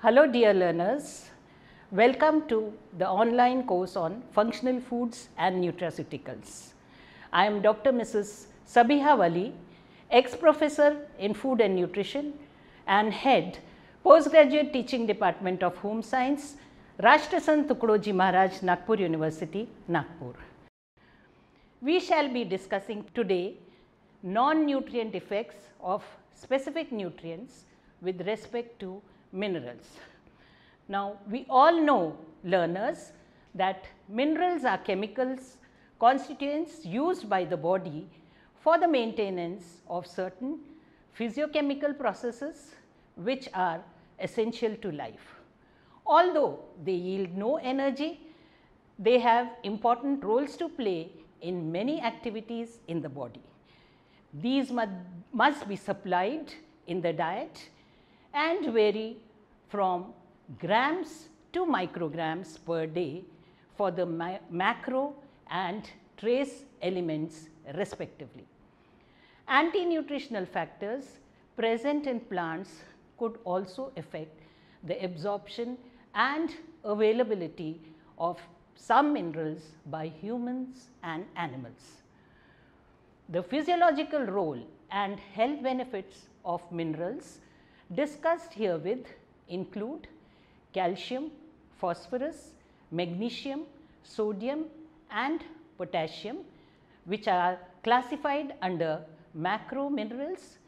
Hello dear learners, welcome to the online course on functional foods and nutraceuticals. I am Dr. Mrs. Sabiha Wali, ex-professor in food and nutrition and head postgraduate teaching department of home science, Rashtrasant Tukdoji Maharaj, Nagpur University, Nagpur. We shall be discussing today non-nutrient effects of specific nutrients with respect to minerals. Now, we all know, learners, that minerals are chemicals, constituents used by the body for the maintenance of certain physiochemical processes which are essential to life. Although they yield no energy, they have important roles to play in many activities in the body. These must be supplied in the diet and vary from grams to micrograms per day for the macro and trace elements respectively. Anti-nutritional factors present in plants could also affect the absorption and availability of some minerals by humans and animals. The physiological role and health benefits of minerals discussed herewith include calcium, phosphorus, magnesium, sodium and potassium, which are classified under macro minerals,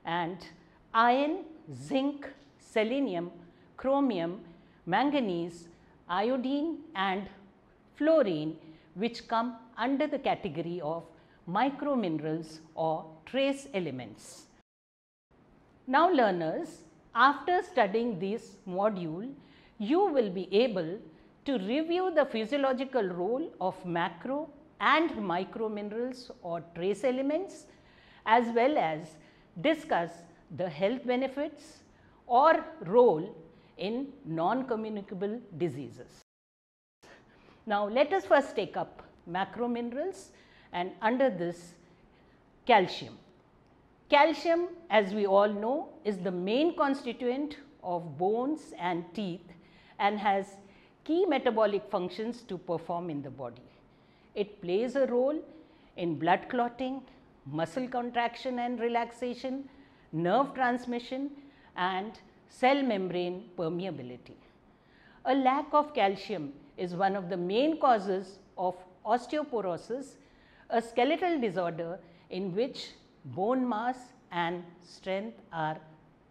and iron, zinc, selenium, chromium, manganese, iodine and fluorine, which come under the category of micro minerals or trace elements. Now learners, after studying this module, you will be able to review the physiological role of macro and micro minerals or trace elements, as well as discuss the health benefits or role in non-communicable diseases. Now let us first take up macro minerals, and under this calcium. Calcium, as we all know, is the main constituent of bones and teeth and has key metabolic functions to perform in the body. It plays a role in blood clotting, muscle contraction and relaxation, nerve transmission and cell membrane permeability. A lack of calcium is one of the main causes of osteoporosis, a skeletal disorder in which bone mass and strength are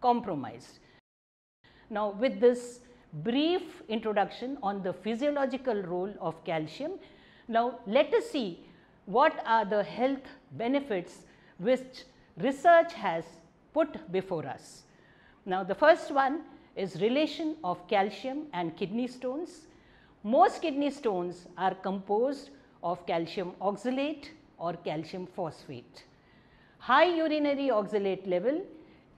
compromised. Now, with this brief introduction on the physiological role of calcium, now let us see what are the health benefits which research has put before us. Now, the first one is relation of calcium and kidney stones. Most kidney stones are composed of calcium oxalate or calcium phosphate. High urinary oxalate level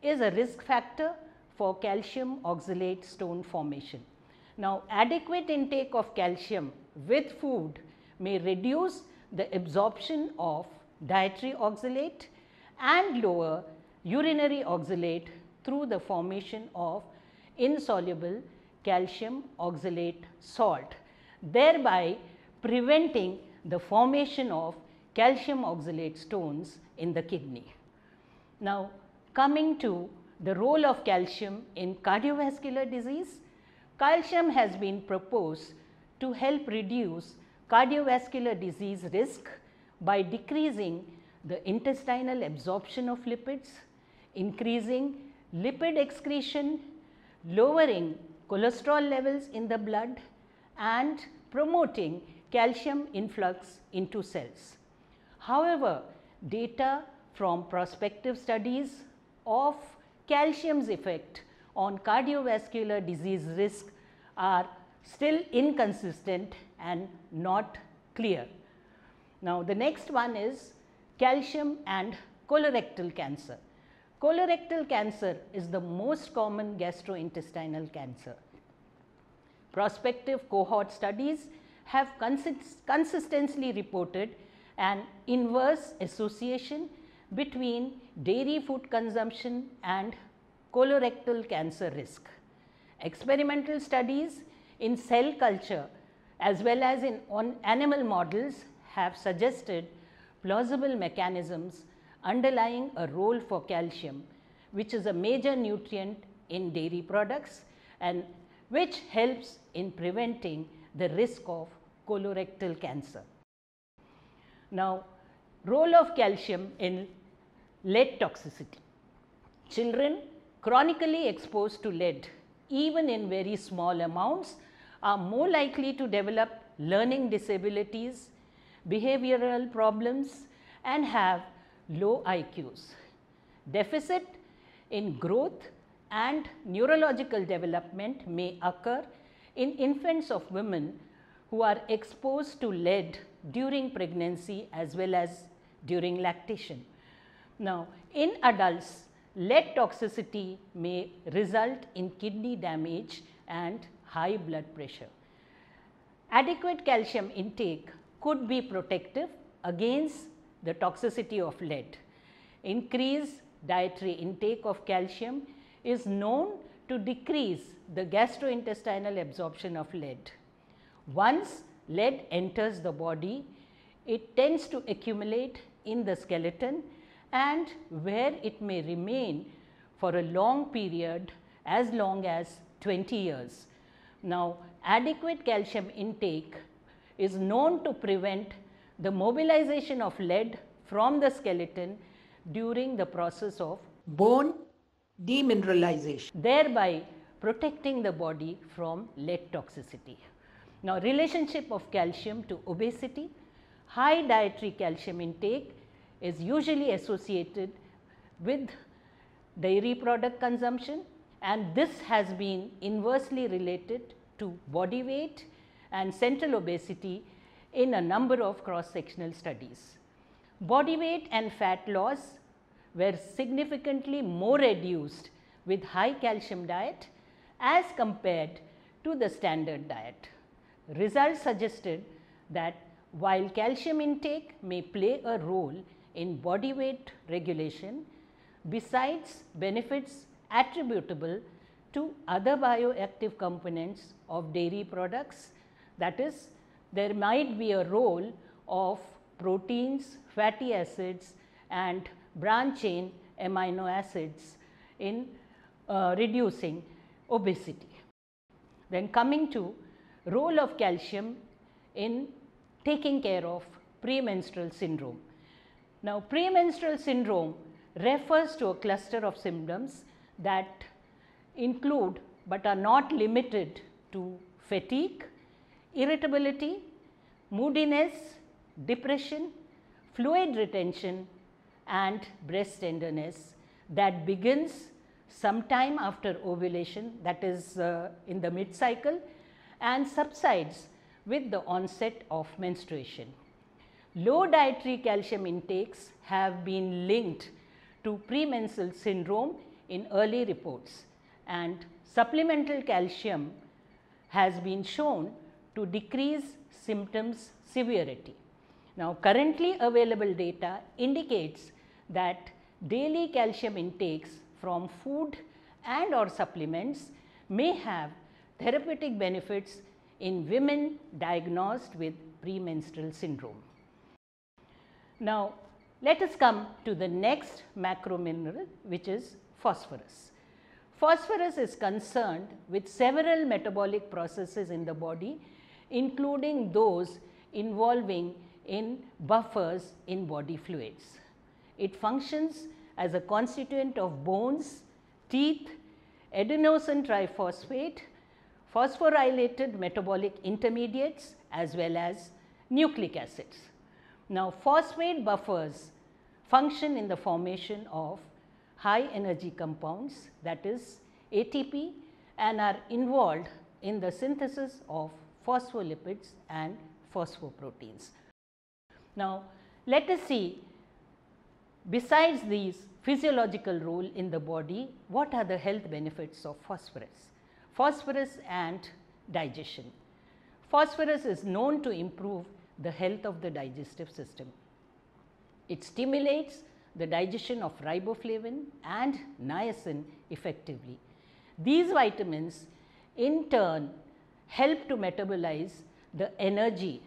is a risk factor for calcium oxalate stone formation. Now, adequate intake of calcium with food may reduce the absorption of dietary oxalate and lower urinary oxalate through the formation of insoluble calcium oxalate salt, thereby preventing the formation of calcium oxalate stones in the kidney. Now, coming to the role of calcium in cardiovascular disease, calcium has been proposed to help reduce cardiovascular disease risk by decreasing the intestinal absorption of lipids, increasing lipid excretion, lowering cholesterol levels in the blood and promoting calcium influx into cells. However, data from prospective studies of calcium's effect on cardiovascular disease risk are still inconsistent and not clear. Now, the next one is calcium and colorectal cancer. Colorectal cancer is the most common gastrointestinal cancer. Prospective cohort studies have consistently reported an inverse association between dairy food consumption and colorectal cancer risk. Experimental studies in cell culture as well as in animal models have suggested plausible mechanisms underlying a role for calcium, which is a major nutrient in dairy products and which helps in preventing the risk of colorectal cancer. Now, role of calcium in lead toxicity. Children chronically exposed to lead, even in very small amounts, are more likely to develop learning disabilities, behavioral problems and have low IQs. Deficit in growth and neurological development may occur in infants of women who are exposed to lead during pregnancy as well as during lactation. Now, in adults, lead toxicity may result in kidney damage and high blood pressure. Adequate calcium intake could be protective against the toxicity of lead. Increased dietary intake of calcium is known to decrease the gastrointestinal absorption of lead. Once lead enters the body, it tends to accumulate in the skeleton and where it may remain for a long period, as long as 20 years. Now, adequate calcium intake is known to prevent the mobilization of lead from the skeleton during the process of bone demineralization, thereby protecting the body from lead toxicity. Now, relationship of calcium to obesity. High dietary calcium intake is usually associated with dairy product consumption, and this has been inversely related to body weight and central obesity in a number of cross-sectional studies. Body weight and fat loss were significantly more reduced with high calcium diet as compared to the standard diet. Results suggested that while calcium intake may play a role in body weight regulation, besides benefits attributable to other bioactive components of dairy products, that is, there might be a role of proteins, fatty acids and branch chain amino acids in reducing obesity. Then coming to role of calcium in taking care of premenstrual syndrome. Now, premenstrual syndrome refers to a cluster of symptoms that include but are not limited to fatigue, irritability, moodiness, depression, fluid retention and breast tenderness that begins sometime after ovulation, that is in the mid cycle, and subsides with the onset of menstruation. Low dietary calcium intakes have been linked to premenstrual syndrome in early reports, and supplemental calcium has been shown to decrease symptoms severity. Now, currently available data indicates that daily calcium intakes from food and or supplements may have therapeutic benefits in women diagnosed with premenstrual syndrome. Now, let us come to the next macro mineral, which is phosphorus. Phosphorus is concerned with several metabolic processes in the body, including those involving in buffers in body fluids. It functions as a constituent of bones, teeth, adenosine triphosphate, phosphorylated metabolic intermediates as well as nucleic acids. Now, phosphate buffers function in the formation of high energy compounds, that is ATP, and are involved in the synthesis of phospholipids and phosphoproteins. Now, let us see, besides these physiological role in the body, what are the health benefits of phosphorus? Phosphorus and digestion. Phosphorus is known to improve the health of the digestive system. It stimulates the digestion of riboflavin and niacin effectively. These vitamins in turn help to metabolize the energy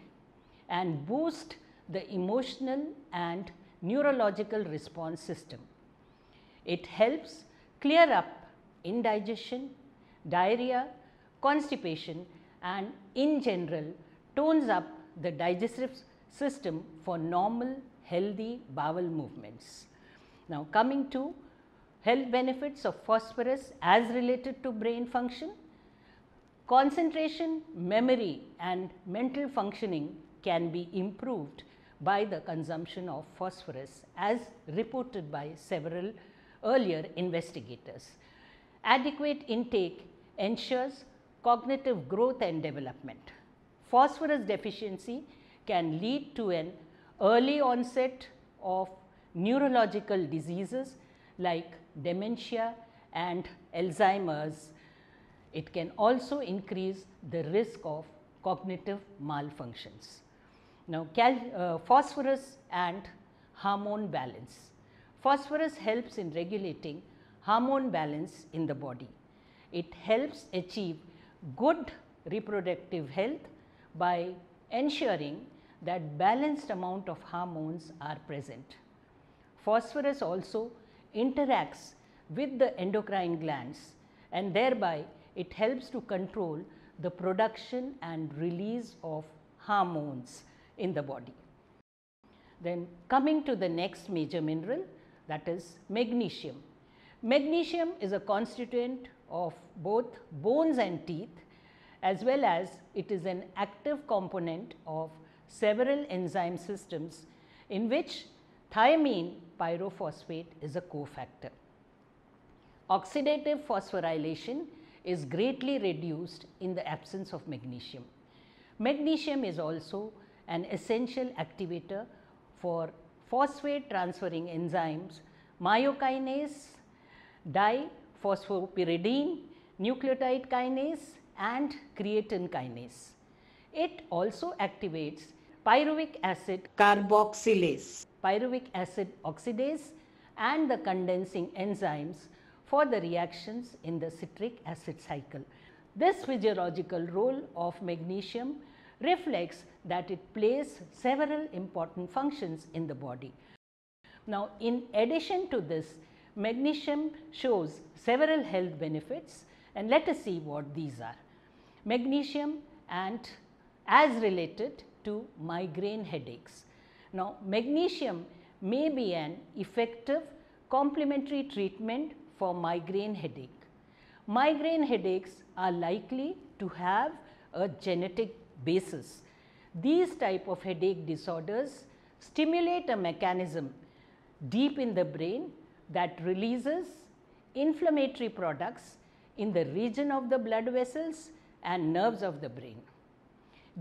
and boost the emotional and neurological response system. It helps clear up indigestion, diarrhea, constipation, and in general tones up the digestive system for normal healthy bowel movements. Now, coming to health benefits of phosphorus as related to brain function. Concentration, memory and mental functioning can be improved by the consumption of phosphorus as reported by several earlier investigators. Adequate intake ensures cognitive growth and development. Phosphorus deficiency can lead to an early onset of neurological diseases like dementia and Alzheimer's. It can also increase the risk of cognitive malfunctions. Now, phosphorus and hormone balance. Phosphorus helps in regulating hormone balance in the body. It helps achieve good reproductive health by ensuring that balanced amount of hormones are present. Phosphorus also interacts with the endocrine glands and thereby it helps to control the production and release of hormones in the body. Then coming to the next major mineral, that is magnesium. Magnesium is a constituent of both bones and teeth, as well as it is an active component of several enzyme systems in which thiamine pyrophosphate is a cofactor. Oxidative phosphorylation is greatly reduced in the absence of magnesium. Magnesium is also an essential activator for phosphate transferring enzymes, myokinase, diphosphopiridine, nucleotide kinase and creatine kinase. It also activates pyruvic acid carboxylase, pyruvic acid oxidase and the condensing enzymes for the reactions in the citric acid cycle. This physiological role of magnesium reflects that it plays several important functions in the body. Now, in addition to this, magnesium shows several health benefits, and let us see what these are. Magnesium and as related to migraine headaches. Now, magnesium may be an effective complementary treatment for migraine headache. Migraine headaches are likely to have a genetic basis. These type of headache disorders stimulate a mechanism deep in the brain that releases inflammatory products in the region of the blood vessels and nerves of the brain.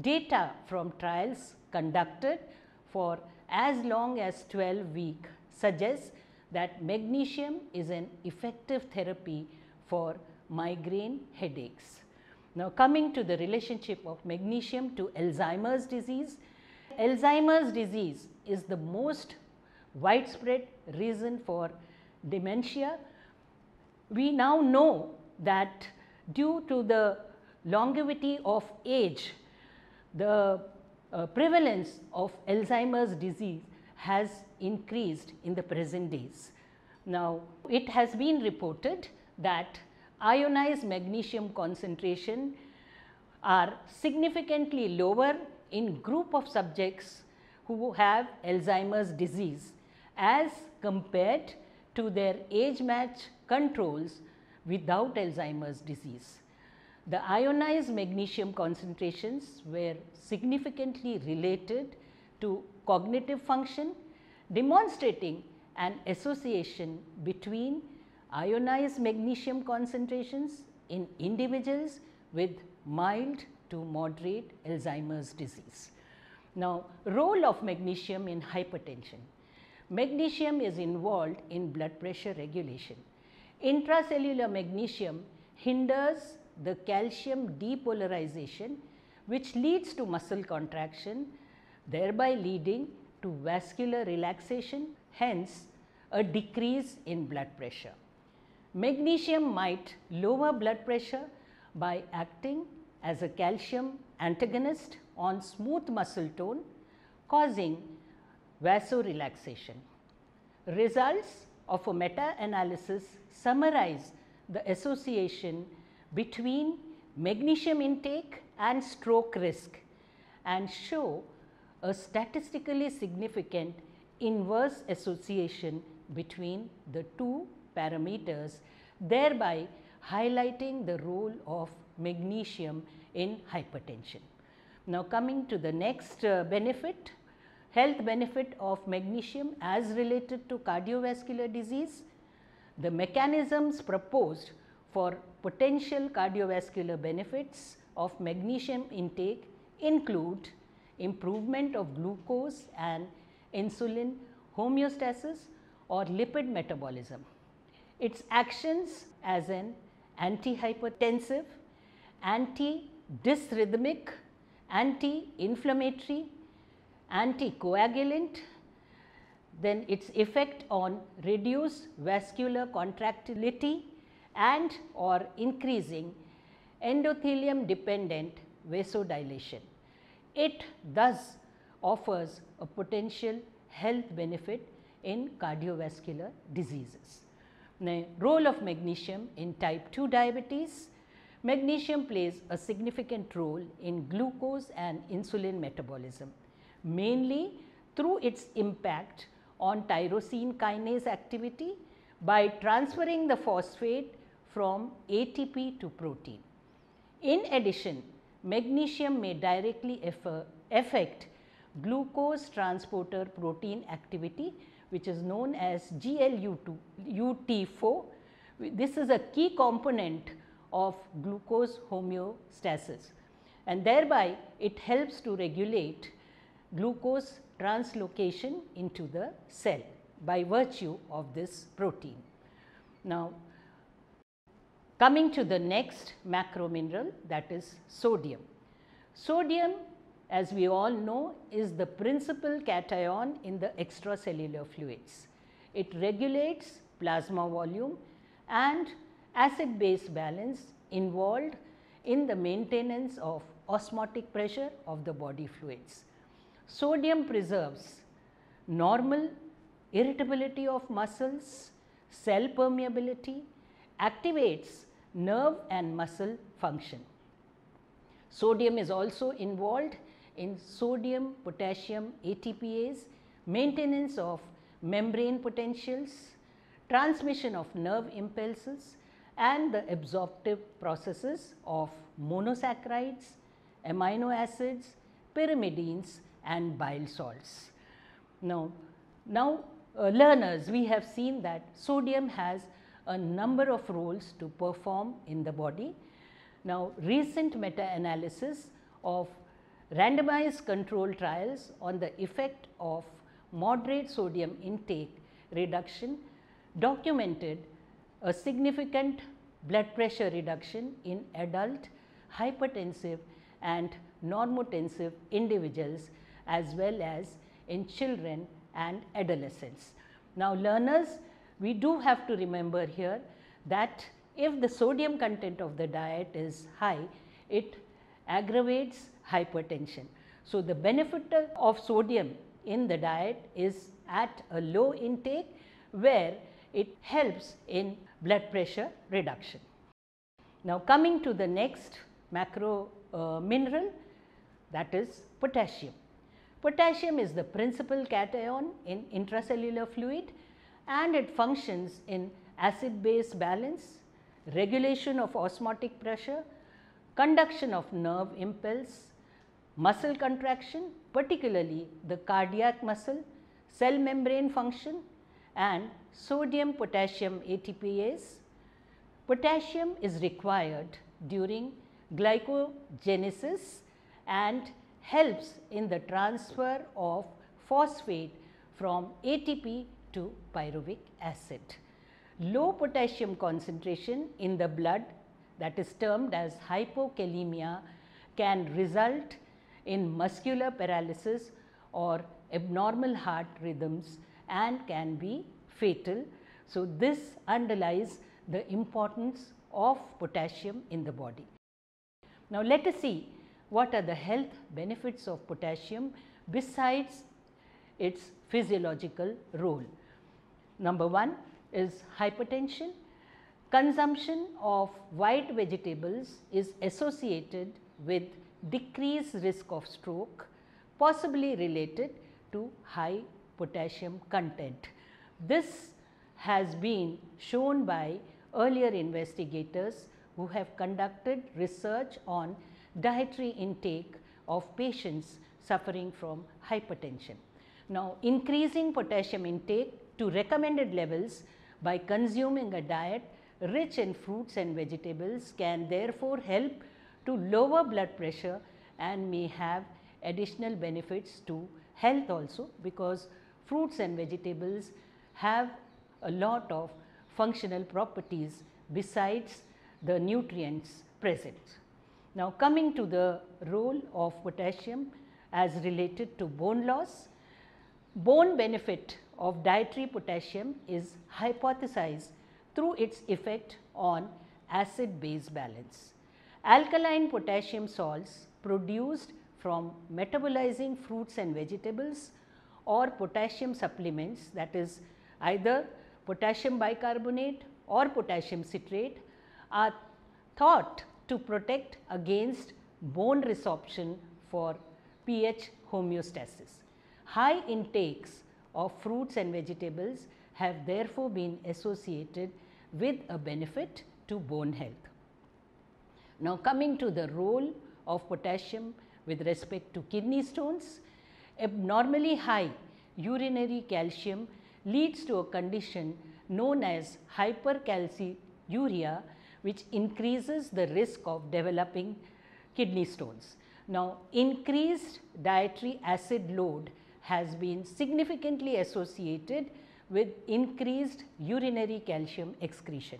Data from trials conducted for as long as 12 weeks suggests that magnesium is an effective therapy for migraine headaches. Now, coming to the relationship of magnesium to Alzheimer's disease. Alzheimer's disease is the most widespread reason for dementia. We now know that due to the longevity of age, the prevalence of Alzheimer's disease has increased in the present days. Now, it has been reported that ionized magnesium concentration are significantly lower in group of subjects who have Alzheimer's disease as compared to their age match controls without Alzheimer's disease. The ionized magnesium concentrations were significantly related to cognitive function, demonstrating an association between ionized magnesium concentrations in individuals with mild to moderate Alzheimer's disease. Now, role of magnesium in hypertension. Magnesium is involved in blood pressure regulation. Intracellular magnesium hinders the calcium depolarization, which leads to muscle contraction, thereby leading to vascular relaxation, hence a decrease in blood pressure. Magnesium might lower blood pressure by acting as a calcium antagonist on smooth muscle tone, causing vasorelaxation. Results of a meta-analysis summarize the association between magnesium intake and stroke risk and show a statistically significant inverse association between the two parameters, thereby highlighting the role of magnesium in hypertension. Now, coming to the next benefit, health benefit of magnesium as related to cardiovascular disease. The mechanisms proposed for potential cardiovascular benefits of magnesium intake include improvement of glucose and insulin homeostasis or lipid metabolism. Its actions as an antihypertensive, anti-dysrhythmic, anti-inflammatory, anticoagulant, then its effect on reduced vascular contractility and or increasing endothelium dependent vasodilation. It thus offers a potential health benefit in cardiovascular diseases. Now, role of magnesium in type 2 diabetes. Magnesium plays a significant role in glucose and insulin metabolism, mainly through its impact on tyrosine kinase activity by transferring the phosphate from ATP to protein. In addition, magnesium may directly affect glucose transporter protein activity, which is known as GLUT4. This is a key component of glucose homeostasis, and thereby it helps to regulate glucose translocation into the cell by virtue of this protein. Now, coming to the next macro mineral, that is sodium. Sodium, as we all know, is the principal cation in the extracellular fluids. It regulates plasma volume and acid base balance involved in the maintenance of osmotic pressure of the body fluids. Sodium preserves normal irritability of muscles, cell permeability, activates nerve and muscle function. Sodium is also involved in sodium potassium ATPase, maintenance of membrane potentials, transmission of nerve impulses, and the absorptive processes of monosaccharides, amino acids, pyrimidines, and bile salts. Now, learners, we have seen that sodium has a number of roles to perform in the body. Now, recent meta-analysis of randomized control trials on the effect of moderate sodium intake reduction documented a significant blood pressure reduction in adult hypertensive and normotensive individuals as well as in children and adolescents. Now, learners, we do have to remember here that if the sodium content of the diet is high, it aggravates hypertension. So, the benefit of sodium in the diet is at a low intake, where it helps in blood pressure reduction. Now, coming to the next macro mineral, that is potassium. Potassium is the principal cation in intracellular fluid, and it functions in acid base balance, regulation of osmotic pressure, conduction of nerve impulse, muscle contraction, particularly the cardiac muscle, cell membrane function, and sodium potassium ATPase. Potassium is required during glycogenesis and helps in the transfer of phosphate from ATP to pyruvic acid. Low potassium concentration in the blood, that is termed as hypokalemia, can result in muscular paralysis or abnormal heart rhythms and can be fatal. So, this underlies the importance of potassium in the body. Now, let us see what are the health benefits of potassium besides its physiological role. Number 1 is hypertension. Consumption of white vegetables is associated with decreased risk of stroke, possibly related to high potassium content. This has been shown by earlier investigators who have conducted research on dietary intake of patients suffering from hypertension. Now, increasing potassium intake to recommended levels by consuming a diet rich in fruits and vegetables can therefore help to lower blood pressure and may have additional benefits to health also, because fruits and vegetables have a lot of functional properties besides the nutrients present. Now, coming to the role of potassium as related to bone loss. Bone benefit of dietary potassium is hypothesized through its effect on acid base balance. Alkaline potassium salts produced from metabolizing fruits and vegetables or potassium supplements, that is either potassium bicarbonate or potassium citrate, are thought to protect against bone resorption for pH homeostasis. High intakes of fruits and vegetables have therefore been associated with a benefit to bone health. Now, coming to the role of potassium with respect to kidney stones. Abnormally high urinary calcium leads to a condition known as hypercalciuria, which increases the risk of developing kidney stones. Now, increased dietary acid load has been significantly associated with increased urinary calcium excretion.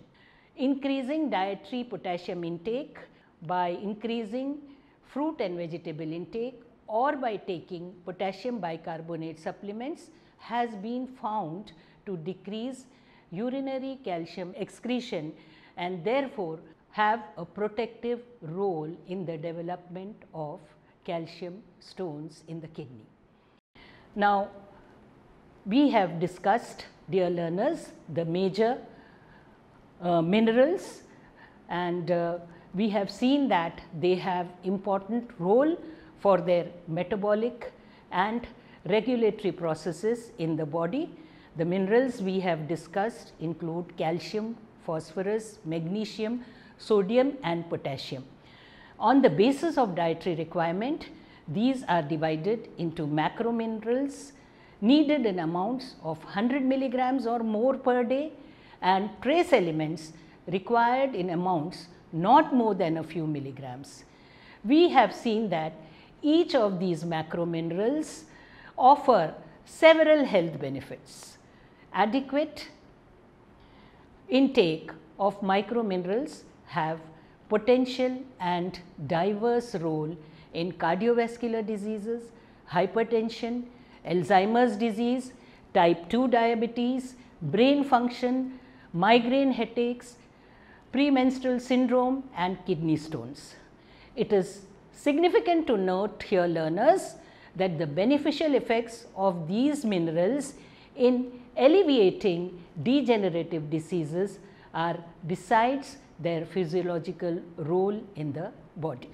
Increasing dietary potassium intake by increasing fruit and vegetable intake or by taking potassium bicarbonate supplements has been found to decrease urinary calcium excretion and therefore have a protective role in the development of calcium stones in the kidney. Now, we have discussed, dear learners, the major minerals, and we have seen that they have important role for their metabolic and regulatory processes in the body. The minerals we have discussed include calcium, phosphorus, magnesium, sodium and potassium. On the basis of dietary requirement, these are divided into macro minerals needed in amounts of 100 milligrams or more per day, and trace elements required in amounts not more than a few milligrams. We have seen that each of these macro minerals offer several health benefits. Adequate intake of micro minerals have potential and diverse role in cardiovascular diseases, hypertension, Alzheimer's disease, type 2 diabetes, brain function, migraine headaches, premenstrual syndrome and kidney stones. It is significant to note here, learners, that the beneficial effects of these minerals in alleviating degenerative diseases are besides their physiological role in the body.